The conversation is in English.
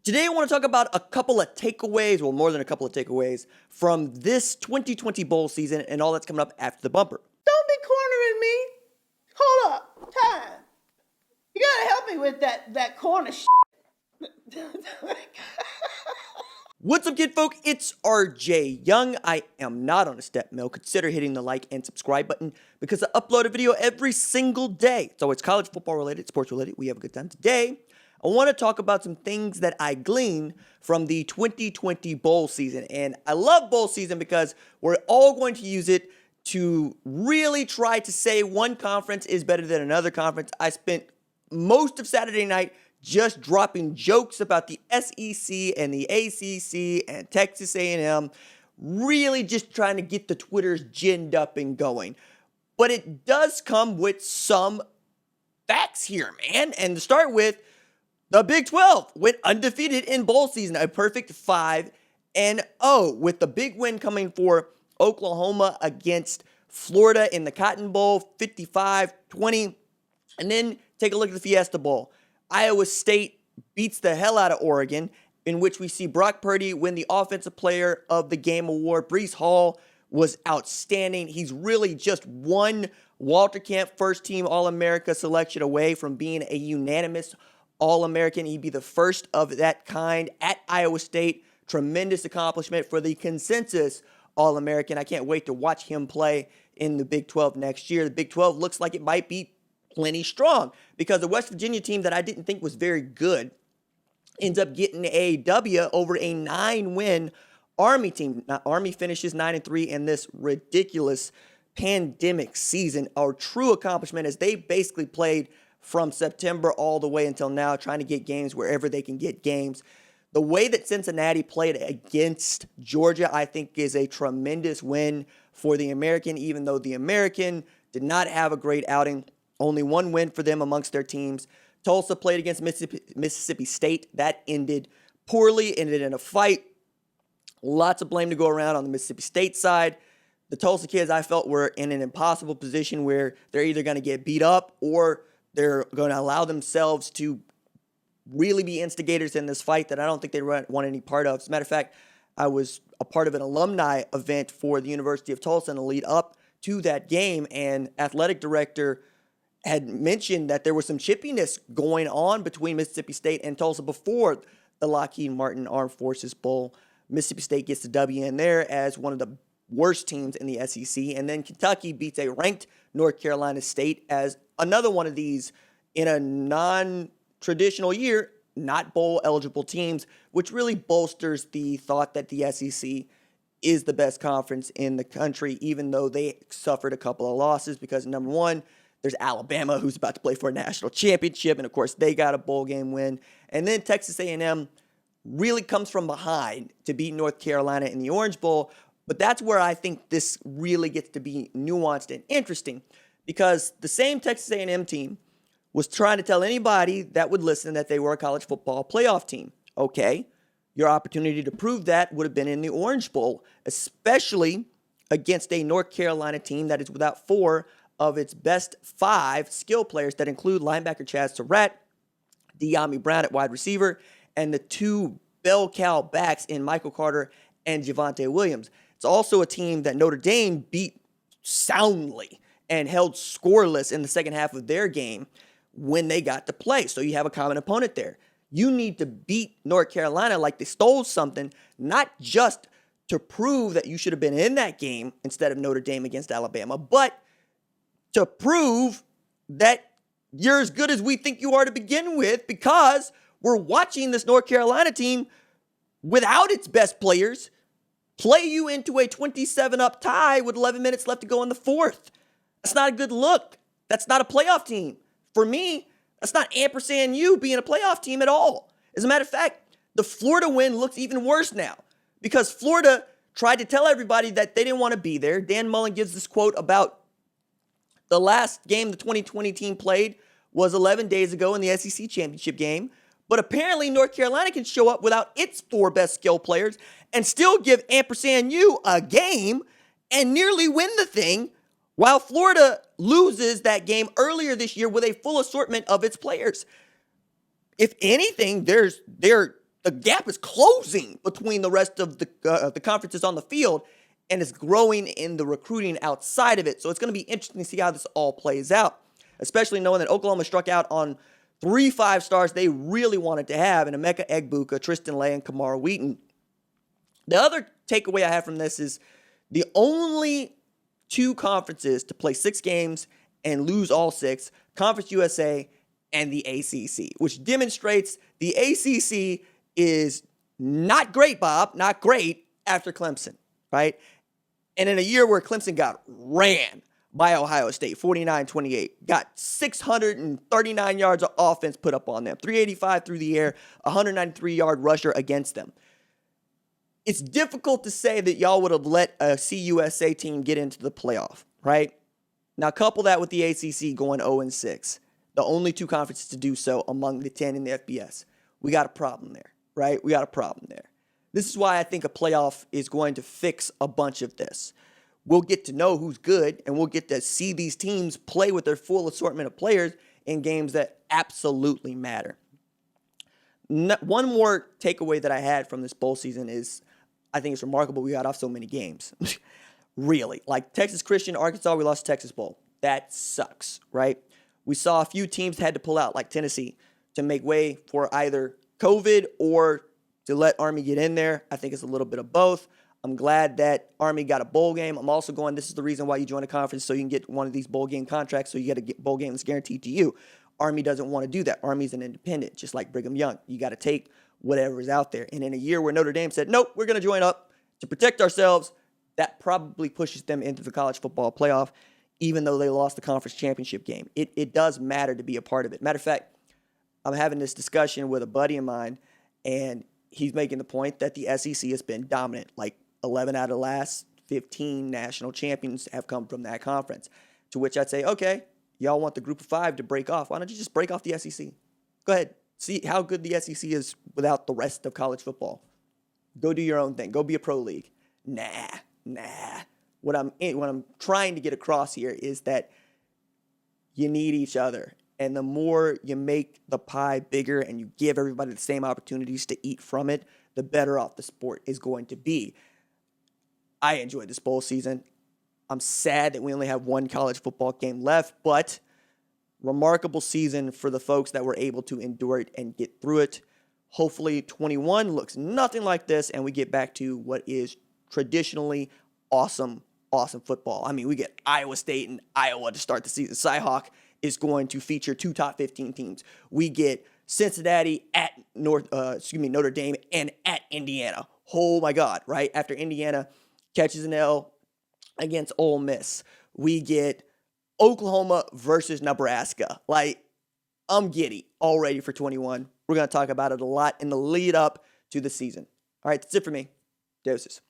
Today, I want to talk about a couple of takeaways, well, more than a couple of takeaways, from this 2020 bowl season and all that's coming up after the bumper. Don't be cornering me. Hold up. Time. You gotta help me with that corner shit. What's up, kid folk? It's RJ Young. I am not on a step mill. Consider hitting the like and subscribe button because I upload a video every single day. So it's college football related, sports related. We have a good time. Today, I want to talk about some things that I gleaned from the 2020 bowl season. And I love bowl season because we're all going to use it to really try to say one conference is better than another conference. I spent most of Saturday night just dropping jokes about the SEC and the ACC and Texas A&M, really just trying to get the Twitters ginned up and going. But it does come with some facts here, man. And to start with, the Big 12 went undefeated in bowl season, a perfect 5-0, with the big win coming for Oklahoma against Florida in the Cotton Bowl, 55-20. And then take a look at the Fiesta Bowl. Iowa State beats the hell out of Oregon, in which we see Brock Purdy win the Offensive Player of the Game award. Breece Hall was outstanding. He's really just one Walter Camp first-team All-America selection away from being a unanimous All-American. He'd be the first of that kind at Iowa State. Tremendous accomplishment for the consensus All-American. I can't wait to watch him play in the Big 12 next year. The Big 12 looks like it might be plenty strong because the West Virginia team that I didn't think was very good ends up getting a W over a 9-win Army team. Now, Army finishes 9-3 in this ridiculous pandemic season. A true accomplishment as they basically played from September all the way until now, trying to get games wherever they can get games. The way that Cincinnati played against Georgia, I think, is a tremendous win for the American, even though the American did not have a great outing. Only one win for them amongst their teams. Tulsa played against Mississippi State. That ended poorly, ended in a fight. Lots of blame to go around on the Mississippi State side. The Tulsa kids, I felt, were in an impossible position where they're either going to get beat up or they're going to allow themselves to really be instigators in this fight that I don't think they want any part of. As a matter of fact, I was a part of an alumni event for the University of Tulsa in the lead up to that game, and athletic director had mentioned that there was some chippiness going on between Mississippi State and Tulsa before the Lockheed Martin Armed Forces Bowl. Mississippi State gets the W in there as one of the worst teams in the SEC. And then Kentucky beats a ranked North Carolina State as another one of these in a non-traditional year, not bowl-eligible teams, which really bolsters the thought that the SEC is the best conference in the country, even though they suffered a couple of losses because, number one, there's Alabama, who's about to play for a national championship, and of course, they got a bowl game win. And then Texas A&M really comes from behind to beat North Carolina in the Orange Bowl. But that's where I think this really gets to be nuanced and interesting, because the same Texas A&M team was trying to tell anybody that would listen that they were a college football playoff team. Okay, your opportunity to prove that would have been in the Orange Bowl, especially against a North Carolina team that is without 4 of its best 5 skill players that include linebacker Chaz Surratt, De'Ami Brown at wide receiver, and the 2 bell cow backs in Michael Carter and Javonte Williams. It's also a team that Notre Dame beat soundly and held scoreless in the second half of their game when they got to play. So you have a common opponent there. You need to beat North Carolina like they stole something, not just to prove that you should have been in that game instead of Notre Dame against Alabama, but to prove that you're as good as we think you are to begin with, because we're watching this North Carolina team without its best players play you into a 27-up tie with 11 minutes left to go in the fourth. That's not a good look. That's not a playoff team. For me, that's not ampersand you being a playoff team at all. As a matter of fact, the Florida win looks even worse now because Florida tried to tell everybody that they didn't want to be there. Dan Mullen gives this quote about the last game the 2020 team played was 11 days ago in the SEC championship game. But apparently North Carolina can show up without its 4 best skill players and still give ampersand you a game and nearly win the thing, while Florida loses that game earlier this year with a full assortment of its players. If anything, they're the gap is closing between the rest of the conferences on the field, and it's growing in the recruiting outside of it. So it's going to be interesting to see how this all plays out, especially knowing that Oklahoma struck out on 3 5-stars they really wanted to have in Emeka Egbuka, Tristan Lay, and Kamara Wheaton. The other takeaway I have from this is the only 2 conferences to play 6 games and lose all 6, Conference USA and the ACC, which demonstrates the ACC is not great, Bob, not great after Clemson, right? And in a year where Clemson got ran by Ohio State, 49-28, got 639 yards of offense put up on them, 385 through the air, 193-yard rusher against them. It's difficult to say that y'all would have let a CUSA team get into the playoff, right? Now, couple that with the ACC going 0-6, the only 2 conferences to do so among the 10 in the FBS. We got a problem there, right? We got a problem there. This is why I think a playoff is going to fix a bunch of this. We'll get to know who's good, and we'll get to see these teams play with their full assortment of players in games that absolutely matter. One more takeaway that I had from this bowl season is I think it's remarkable we got off so many games. Really. Like Texas Christian, Arkansas, we lost Texas Bowl. That sucks, right? We saw a few teams had to pull out, like Tennessee, to make way for either COVID or to let Army get in there. I think it's a little bit of both. I'm glad that Army got a bowl game. I'm also going, this is the reason why you join a conference, so you can get one of these bowl game contracts, so you get a bowl game that's guaranteed to you. Army doesn't want to do that. Army's an independent, just like Brigham Young. You got to take whatever is out there. And in a year where Notre Dame said, nope, we're going to join up to protect ourselves, that probably pushes them into the college football playoff, even though they lost the conference championship game. It does matter to be a part of it. Matter of fact, I'm having this discussion with a buddy of mine, and he's making the point that the SEC has been dominant. Like 11 out of the last 15 national champions have come from that conference. To which I'd say, okay, y'all want the group of 5 to break off. Why don't you just break off the SEC? Go ahead. See how good the SEC is without the rest of college football. Go do your own thing. Go be a pro league. Nah. What I'm trying to get across here is that you need each other. And the more you make the pie bigger and you give everybody the same opportunities to eat from it, the better off the sport is going to be. I enjoyed this bowl season. I'm sad that we only have 1 college football game left, but remarkable season for the folks that were able to endure it and get through it. Hopefully 21 looks nothing like this, and we get back to what is traditionally awesome football. I mean, we get Iowa State and Iowa to start the season. Cyhawk is going to feature 2 top 15 teams. We get Cincinnati at Notre Dame and at Indiana. Oh my God, right? After Indiana catches an L against Ole Miss, we get Oklahoma versus Nebraska. Like, I'm giddy already for 21. We're going to talk about it a lot in the lead up to the season. All right, that's it for me. Doses.